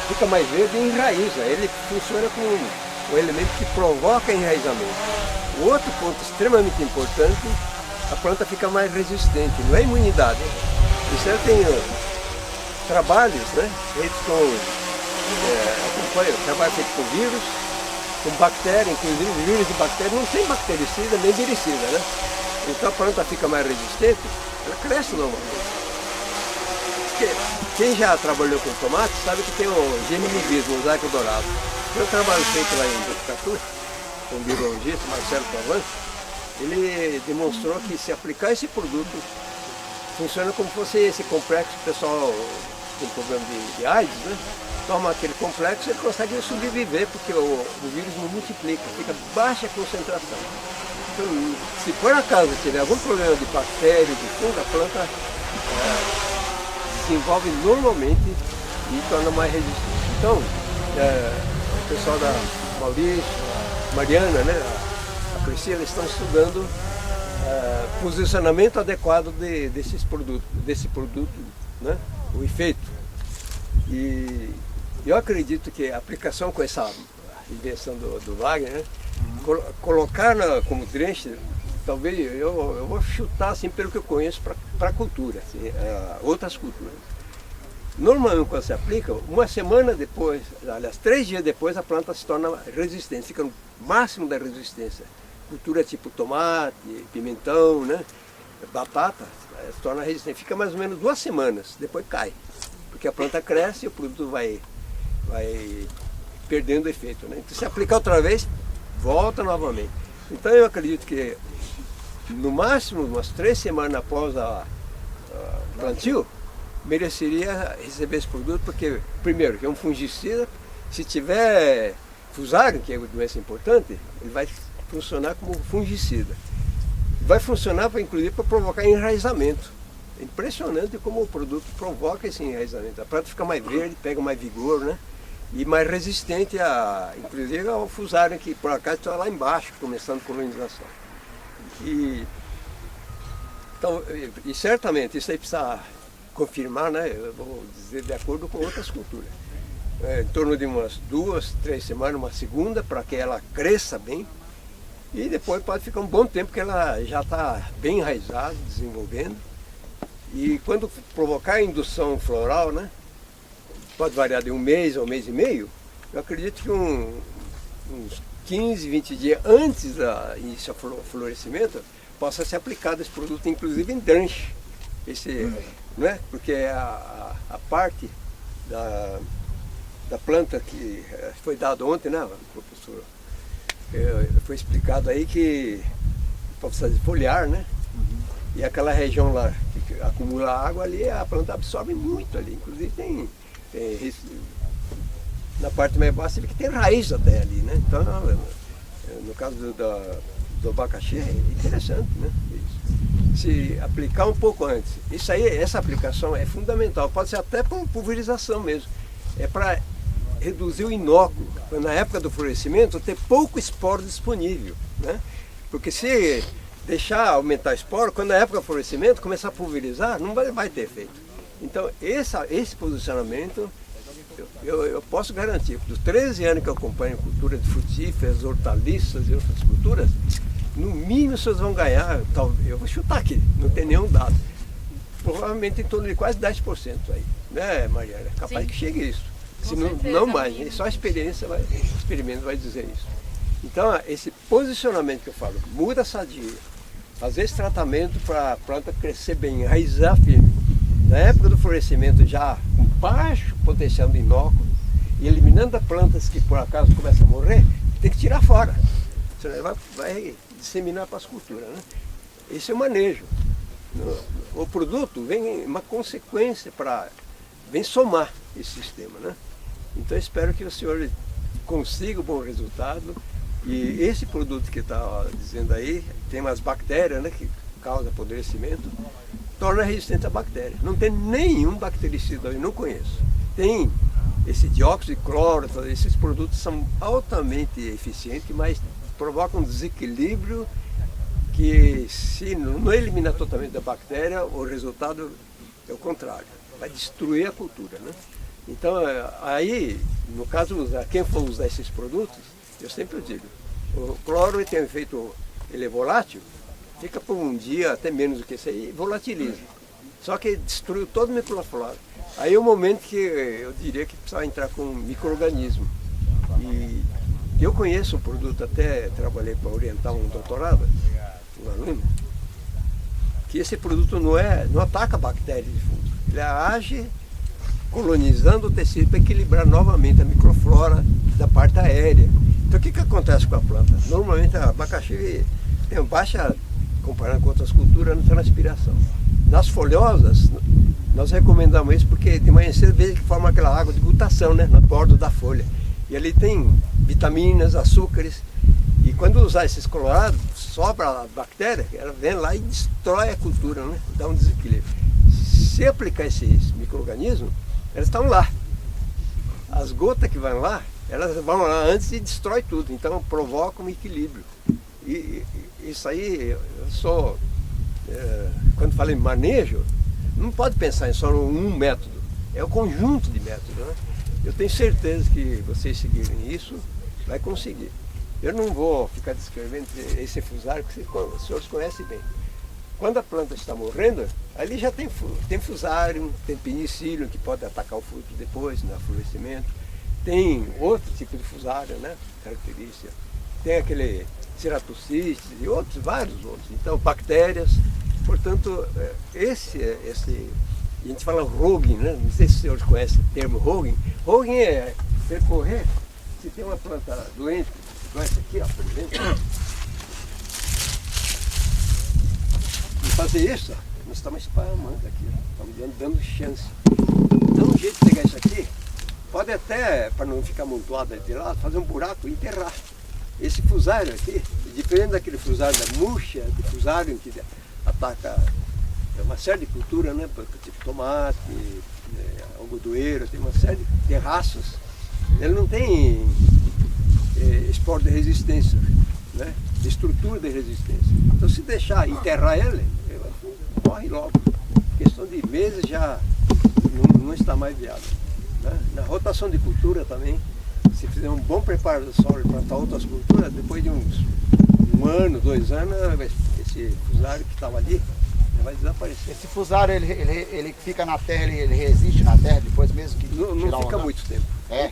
fica mais verde e enraiza. Ele funciona como um elemento que provoca enraizamento. O outro ponto extremamente importante, a planta fica mais resistente, não é imunidade. Isso eu tenho trabalhos, né, feitos trabalho feito com vírus, com bactéria, inclusive vírus de bactéria, não tem bactericida nem viricida, né? Então a planta fica mais resistente, ela cresce normalmente. Quem já trabalhou com tomate sabe que tem o geminibismo, o mosaico dourado. Tem um trabalho feito lá em Botucatu, com o biologista Marcelo Pavan, ele demonstrou que se aplicar esse produto, funciona como se fosse esse complexo que o pessoal tem problema de AIDS, né? Toma aquele complexo e ele consegue sobreviver, porque o vírus não multiplica, fica baixa concentração. Então, se por acaso tiver algum problema de bactéria, de fungo, a planta desenvolve normalmente e torna mais resistente. Então, o pessoal da Maurício, Mariana, né, a Priscila, estão estudando posicionamento adequado desse produto, né, o efeito. E eu acredito que a aplicação com essa invenção do Wagner, né, colocar como drenche talvez eu vou chutar assim pelo que eu conheço para cultura, assim, outras culturas. Normalmente quando se aplica, uma semana depois, aliás 3 dias depois, a planta se torna resistente, fica no máximo da resistência. Cultura tipo tomate, pimentão, né? Batata, se torna resistente. Fica mais ou menos 2 semanas, depois cai. Porque a planta cresce e o produto vai perdendo efeito, né? Então se aplicar outra vez, volta novamente. Então eu acredito que no máximo umas 3 semanas após a plantio, mereceria receber esse produto, porque primeiro que é um fungicida, se tiver fusarium, que é uma doença importante, ele vai funcionar como fungicida. Vai funcionar inclusive para provocar enraizamento. É impressionante como o produto provoca esse enraizamento. A planta fica mais verde, pega mais vigor, né? E mais resistente inclusive ao fusarium, que por acaso está lá embaixo, começando a colonização. Então, e certamente isso aí precisa confirmar, né? Eu vou dizer de acordo com outras culturas. Em torno de umas 2, 3 semanas, uma segunda, para que ela cresça bem. E depois pode ficar um bom tempo que ela já está bem enraizada, desenvolvendo. E quando provocar a indução floral, né? Pode variar de 1 mês a 1 mês e meio. Eu acredito que uns 15, 20 dias antes do início do florescimento, possa ser aplicado esse produto, inclusive em drenche. Né? Porque a parte da planta que foi dado ontem, né, professor? Foi explicado aí que precisa de foliar, né? E aquela região lá que acumula água ali, a planta absorve muito ali. Inclusive tem na parte mais baixa você vê que tem raiz até ali, né? Então, no caso do abacaxi é interessante, né? Se aplicar um pouco antes. Essa aplicação é fundamental, pode ser até para pulverização mesmo. É para reduzir o inóculo, na época do florescimento ter pouco esporo disponível, né? Porque se deixar aumentar esporo, quando na época do florescimento começar a pulverizar, não vai ter efeito. Então esse posicionamento eu posso garantir, dos 13 anos que eu acompanho cultura de frutíferas, hortaliças e outras culturas, no mínimo vocês vão ganhar, eu vou chutar aqui, não tem nenhum dado, provavelmente em torno de quase 10% aí, né, Mariana? É capaz que chegue isso. Se não mais, só a experiência o experimento vai dizer isso. Então, esse posicionamento que eu falo, muda sadia, fazer esse tratamento para a planta crescer bem, enraizar firme. Na época do florescimento, já com baixo potencial de inóculo, e eliminando as plantas que por acaso começam a morrer, tem que tirar fora. Senão vai disseminar para as culturas, né? Esse é o manejo. O produto vem uma consequência vem somar esse sistema, né? Então eu espero que o senhor consiga um bom resultado. E esse produto que está dizendo aí, tem umas bactérias, né, que causam apodrecimento, torna resistente à bactéria. Não tem nenhum bactericida, eu não conheço. Tem esse dióxido de cloro, esses produtos são altamente eficientes, mas provocam um desequilíbrio que, se não eliminar totalmente a bactéria, o resultado é o contrário, vai destruir a cultura, né? Então, aí, no caso, quem for usar esses produtos, eu sempre digo, o cloro tem um efeito, ele é volátil, fica por um dia, até menos do que isso aí, e volatiliza. Só que destruiu todo o microflora. Aí é o momento que eu diria que precisa entrar com micro-organismo. E eu conheço o produto, até trabalhei para orientar um doutorado, um aluno, que esse produto não ataca bactérias de fundo, ele age colonizando o tecido para equilibrar novamente a microflora da parte aérea. Então o que acontece com a planta? Normalmente a abacaxi tem baixa, comparando com outras culturas, na transpiração. Nas folhosas, nós recomendamos isso porque de manhã cedo veja que forma aquela água de glutação, né, na borda da folha. E ali tem vitaminas, açúcares. E quando usar esses colorados, sobra a bactéria, ela vem lá e destrói a cultura, né, dá um desequilíbrio. Se aplicar esses micro-organismos, elas estão lá. As gotas que vão lá, elas vão lá antes e destrói tudo. Então provoca um equilíbrio. E isso aí, eu sou... quando falo em manejo, não pode pensar em só um método, é o conjunto de métodos, né? Eu tenho certeza que vocês seguirem isso, vai conseguir. Eu não vou ficar descrevendo esse fusário, que os senhores conhecem bem. Quando a planta está morrendo, ali já tem fusário, tem penicillium, que pode atacar o fruto depois, no florescimento. Tem outro tipo de fusário, né? Característica. Tem aquele ceratocystis e outros, vários outros. Então, bactérias. Portanto, a gente fala Rogen, né? Não sei se os senhores conhecem o termo Rogen. Rogen é percorrer, se tem uma planta doente, igual essa aqui, ó, por exemplo, e fazer isso, ó, nós estamos esparramando aqui, ó, estamos dando chance. Então, um jeito de pegar isso aqui, pode até, para não ficar amontoado de lado, fazer um buraco e enterrar. Esse fusário aqui, diferente daquele fusário da murcha, do fusário que ataca uma série de culturas, né? Tipo tomate, algodoeiro, tem uma série de raças. Ele não tem esporo de resistência, né? De estrutura de resistência. Então, se deixar enterrar ele morre logo. Questão de meses já não está mais viável, né? Na rotação de cultura também, se fizer um bom preparo do solo e plantar outras culturas, depois de um ano, 2 anos, esse fusário que estava ali vai desaparecer. Esse fusário, ele fica na terra, ele resiste na terra depois mesmo que não fica muito tempo.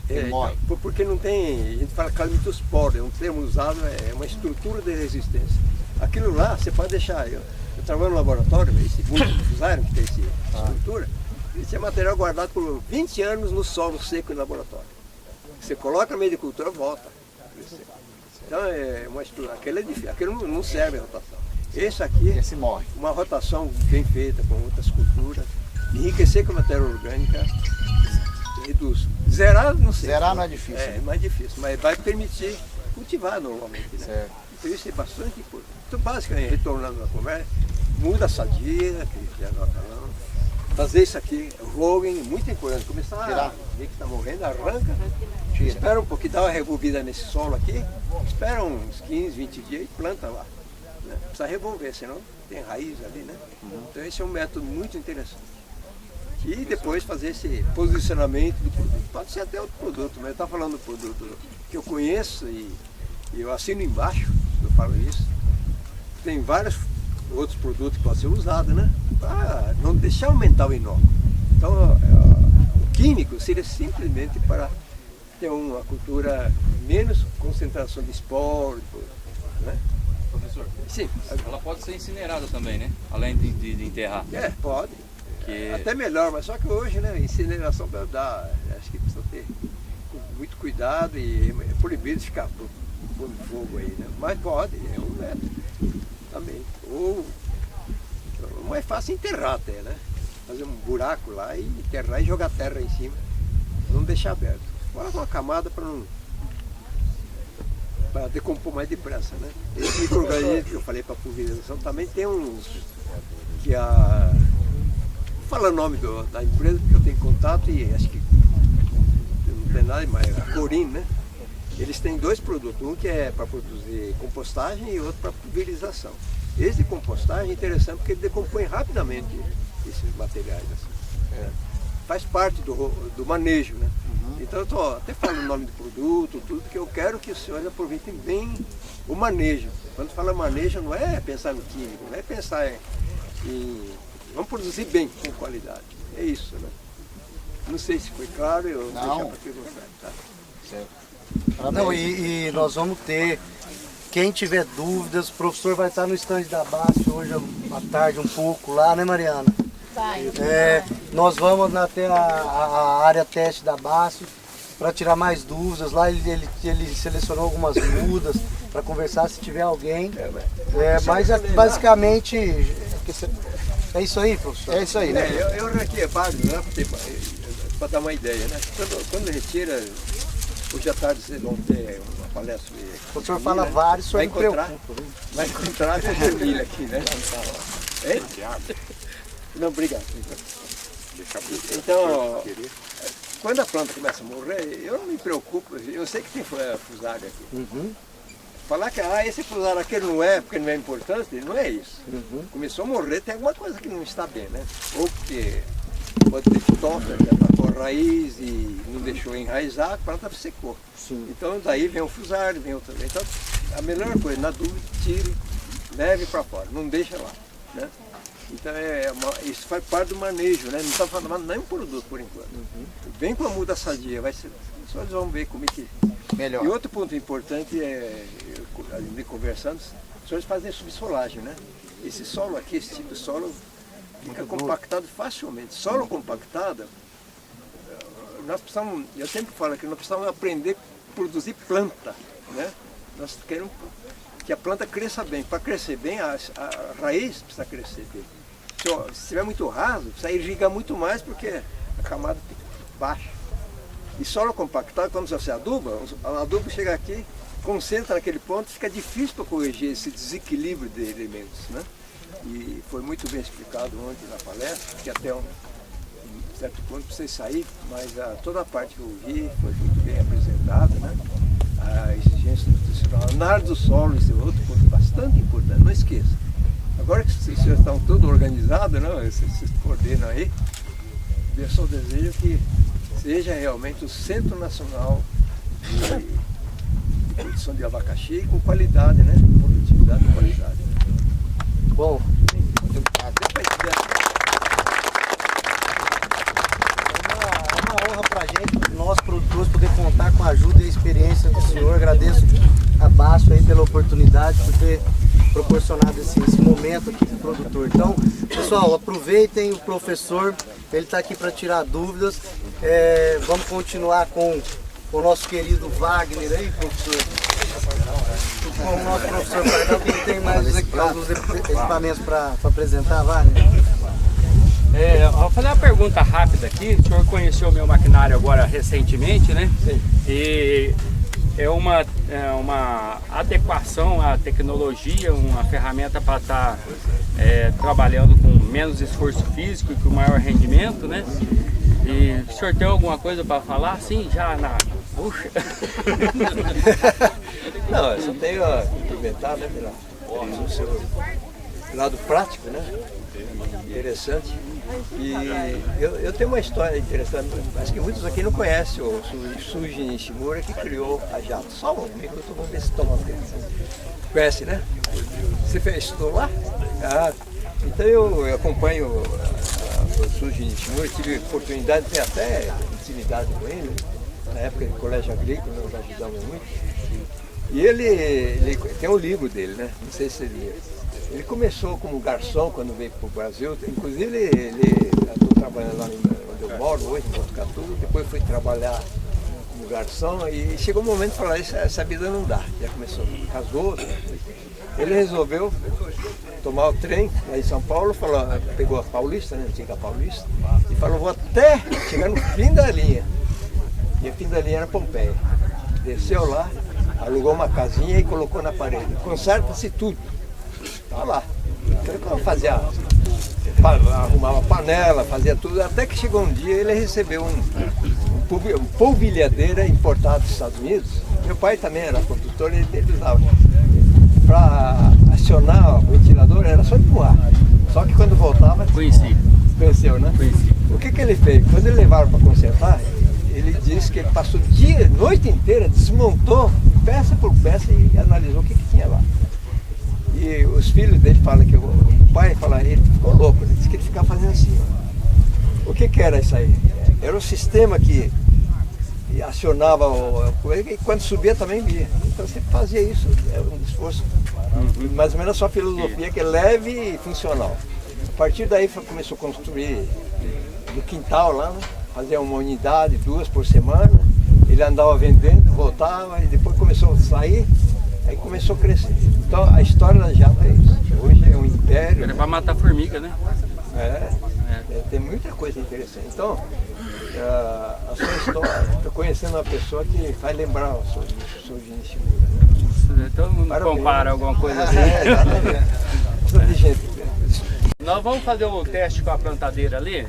Ele morre. Então, porque não tem, a gente fala calimitosporo, é um termo usado, é uma estrutura de resistência. Aquilo lá, você pode deixar, eu trabalho no laboratório, esse bulbo de fusário que tem essa estrutura, esse é material guardado por 20 anos no solo seco no laboratório. Você coloca no meio de cultura, volta a crescer. Então, é uma estrutura, aquele não serve a rotação. Esse aqui, esse morre. Uma rotação bem feita com outras culturas, enriquecer com a matéria orgânica, reduz. Zerar não sei. Zerar não é difícil. É mais difícil, mas vai permitir cultivar normalmente. Né? Certo. Então isso é bastante importante. Então, basicamente, retornando à conversa, muda a sadia, que já nós falamos. Fazer isso aqui, Rogen, muito importante. Começar a ver que está morrendo, arranca, né? Espera um pouquinho, dá uma revolvida nesse solo aqui, espera uns 15, 20 dias e planta lá. Né? Precisa revolver, senão tem raiz ali, né? Então esse é um método muito interessante. E depois fazer esse posicionamento do produto. Pode ser até outro produto, mas eu estou falando do produto que eu conheço e eu assino embaixo, eu falo isso. Tem vários outros produtos que podem ser usados, né? Para não deixar aumentar o inóculo. Então o químico seria simplesmente para ter uma cultura menos concentração de esporos, né? Professor, sim. Ela pode ser incinerada também, né? Além de enterrar. Pode. Até melhor, mas só que hoje, né, incineração dá, acho que precisa ter muito cuidado e é proibido ficar pondo fogo aí, né? Mas pode, é um método também. Ou o mais fácil é enterrar até, né? Fazer um buraco lá e enterrar e jogar terra em cima. Não deixar aberto. Coloca uma camada para decompor mais depressa, né? Esse micro-organismo que eu falei para pulverização também tem uns que vou falar o nome da empresa porque eu tenho contato e acho que não tem nada mais, a Corin, né? Eles têm 2 produtos, um que é para produzir compostagem e outro para pulverização. Esse de compostagem é interessante porque ele decompõe rapidamente esses materiais. Assim. Faz parte do manejo, né? Então eu estou até falando o nome do produto, tudo, que eu quero que os senhores aproveitem bem o manejo. Quando fala manejo não é pensar no químico, não é pensar em vamos produzir bem, com qualidade. É isso, né? Não sei se foi claro, eu vou deixar para perguntar, tá? Certo. Não, e nós vamos ter, quem tiver dúvidas, o professor vai estar no estande da BASF hoje à tarde um pouco lá, né, Mariana? Vai. Nós vamos até a área teste da BASF para tirar mais dúvidas. Lá ele selecionou algumas mudas para conversar se tiver alguém. Mas basicamente é isso aí, professor? É isso aí, né? Eu ranquei vários, né? Para dar uma ideia, né? Quando retira, hoje à tarde vocês vão ter uma palestra. O professor fala vários, o senhor não preocupa. Vai encontrar com a família aqui, né? Não, obrigado. Então, quando a planta começa a morrer, eu não me preocupo, eu sei que tem fusário aqui. Falar que esse fusário aqui não é porque não é importante, não é isso. Começou a morrer, tem alguma coisa que não está bem, né? Ou porque pode ter toca, que atacou a raiz e não deixou enraizar, a planta secou. Sim. Então daí vem o fusardo, vem outra vez. Então a melhor coisa, na dúvida, tire, leve para fora, não deixa lá, né? Então isso faz parte do manejo, né? Não está falando nenhum produto por enquanto. Vem com a muda sadia, vai ser, só eles vão ver como é que... Melhor. E outro ponto importante é, ali conversando, os senhores fazem subsolagem, né? Esse solo aqui, esse tipo de solo, fica compactado facilmente. Solo compactado, nós precisamos, eu sempre falo que nós precisamos aprender a produzir planta, né? Nós queremos que a planta cresça bem. Para crescer bem, a raiz precisa crescer bem. Se estiver muito raso, precisa irrigar muito mais porque a camada fica baixa. E solo compactado, quando você aduba, o adubo chega aqui, concentra naquele ponto, fica difícil para corrigir esse desequilíbrio de elementos, né? E foi muito bem explicado ontem na palestra, que até um certo ponto precisa sair, mas toda a parte que eu vi foi muito bem apresentada, né? A exigência nutricional, análise do solo, esse é outro ponto bastante importante, não esqueça. Agora que vocês já estão tudo organizados, né? Vocês coordenam aí, eu só desejo que seja realmente o Centro Nacional de produção de abacaxi com qualidade, né? Produtividade e qualidade. Bom, é uma honra para a gente, nós produtores, poder contar com a ajuda e a experiência do senhor. Agradeço a Basso aí pela oportunidade, por ter proporcionado esse momento aqui para o produtor. Então, pessoal, aproveitem o professor, ele está aqui para tirar dúvidas. Vamos continuar com o nosso querido Wagner aí, professor. Com o nosso professor Pardal, que tem mais alguns equipamentos para apresentar, Wagner. Vou fazer uma pergunta rápida aqui. O senhor conheceu o meu maquinário agora recentemente, né? Sim. E é uma adequação à tecnologia, uma ferramenta para estar trabalhando com menos esforço físico e com maior rendimento, né? E o senhor tem alguma coisa para falar? Sim, já na... Puxa! Não, eu só tenho a cumprimentar, né, pelo seu lado prático, né? Interessante. E eu tenho uma história interessante, acho que muitos aqui não conhecem o Shuji Nishimura, que criou a Jato. Só um minuto, vamos ver se toma tempo. Conhece, né? Você estudou lá? Então eu acompanho o Shuji Nishimura, tive oportunidade de ter até intimidade com ele, na época do colégio agrícola, nós ajudamos muito. E ele tem um livro dele, né? Não sei se ele começou como garçom quando veio para o Brasil, inclusive ele estou trabalhando lá onde eu moro hoje, em Botucatu, depois foi trabalhar como garçom e chegou um momento de falar, essa vida não dá, já começou, casou, ele resolveu tomar o trem lá em São Paulo, pegou a Paulista, né, antiga Paulista, e falou, vou até chegar no fim da linha, e o fim da linha era Pompeia, desceu lá, alugou uma casinha e colocou na parede, conserta-se tudo. Olha lá, então fazia, arrumava panela, fazia tudo, até que chegou um dia ele recebeu um polvilhadeira importado dos Estados Unidos. Meu pai também era produtor, ele usava. Para acionar o ventilador era só empurrar, só que quando voltava... Conheceu, né? Conheci. O que ele fez? Quando ele levaram para consertar, ele disse que ele passou noite inteira, desmontou peça por peça e analisou o que tinha lá. E os filhos dele falam que o pai fala, ele ficou louco, ele disse que ele ficava fazendo assim. O que era isso aí? Era o sistema que acionava e quando subia também via. Então você fazia isso, era um esforço, mais ou menos a sua filosofia, que é leve e funcional. A partir daí começou a construir no quintal lá, né? Fazia uma unidade, 2 por semana, ele andava vendendo, voltava e depois começou a sair. Aí começou a crescer. Então a história da Jato é isso. Hoje é um império. Era para matar formiga, né? Tem muita coisa interessante. Então, a sua história, estou conhecendo uma pessoa que faz lembrar o seu Nishimura. Todo mundo compara alguma coisa assim. Nós vamos fazer o teste com a plantadeira ali,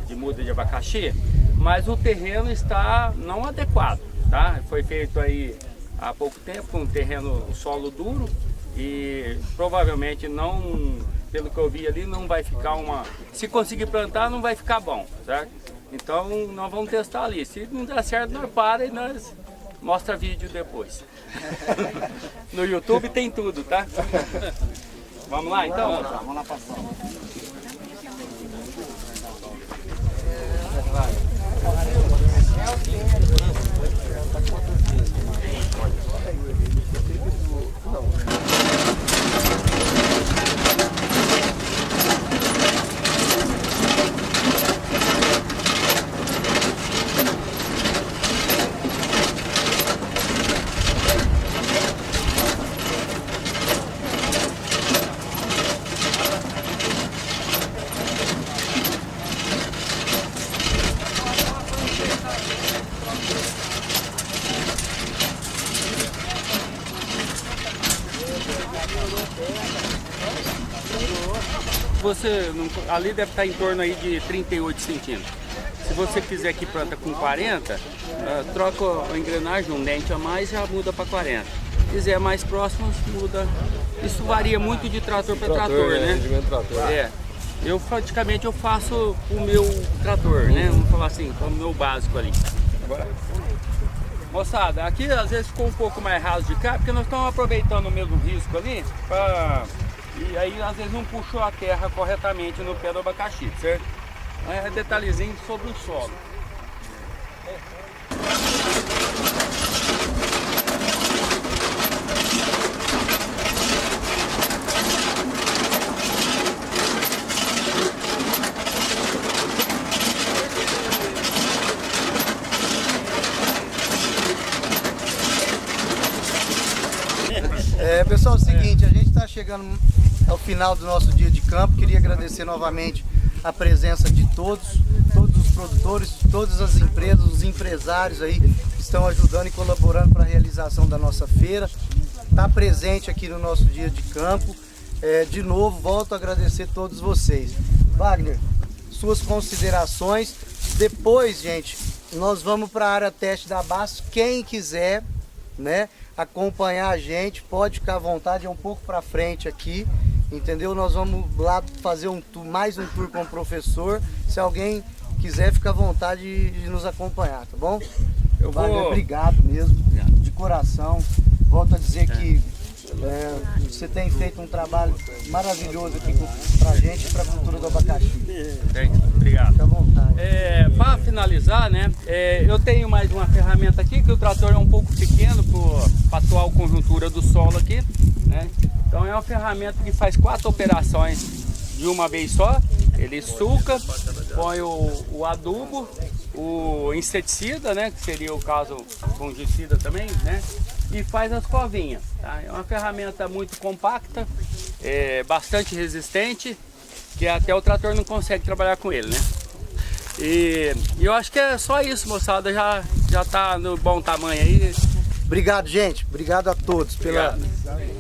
de muda de abacaxi, mas o terreno está não adequado, tá? Foi feito aí há pouco tempo, um terreno solo duro e provavelmente não pelo que eu vi ali, não vai ficar uma... Se conseguir plantar, não vai ficar bom, certo? Então nós vamos testar ali. Se não der certo, nós para e nós mostra vídeo depois. No YouTube tem tudo, tá? Vamos lá então? Vamos lá passar. Você, ali deve estar em torno aí de 38 centímetros. Se você quiser que planta com 40, troca a engrenagem, um dente a mais, já muda para 40. Se quiser mais próximo, muda. Isso varia muito de trator para trator, né? É. Eu praticamente faço o meu trator, né? Vamos falar assim, o meu básico ali. Moçada, aqui às vezes ficou um pouco mais raso de cá, porque nós estamos aproveitando o mesmo risco ali, e aí às vezes não puxou a terra corretamente no pé do abacaxi, certo? É detalhezinho sobre o solo. Pessoal, é o seguinte, a gente está chegando ao final do nosso dia de campo. Queria agradecer novamente a presença de todos os produtores, todas as empresas, os empresários aí que estão ajudando e colaborando para a realização da nossa feira. Está presente aqui no nosso dia de campo. De novo, volto a agradecer a todos vocês. Wagner, suas considerações. Depois, gente, nós vamos para a área teste da Bastos. Quem quiser, né, acompanhar a gente, pode ficar à vontade, é um pouco para frente aqui, entendeu? Nós vamos lá fazer mais um tour com o professor. Se alguém quiser, fica à vontade de nos acompanhar, tá bom? Wagner, obrigado mesmo, de coração. Volto a dizer que você tem feito um trabalho maravilhoso aqui pra gente e pra cultura do abacaxi. Obrigado. Fica à vontade. Para finalizar, né, eu tenho mais uma ferramenta aqui, que o trator é um pouco pequeno para a atual conjuntura do solo aqui, né? Então é uma ferramenta que faz 4 operações de uma vez só. Ele suca, põe o adubo, o inseticida, né, que seria o caso fungicida também, né, e faz as covinhas, tá? É uma ferramenta muito compacta, bastante resistente, que até o trator não consegue trabalhar com ele, né? E eu acho que é só isso, moçada, já tá no bom tamanho aí. Obrigado, gente. Obrigado a todos pela... Obrigado.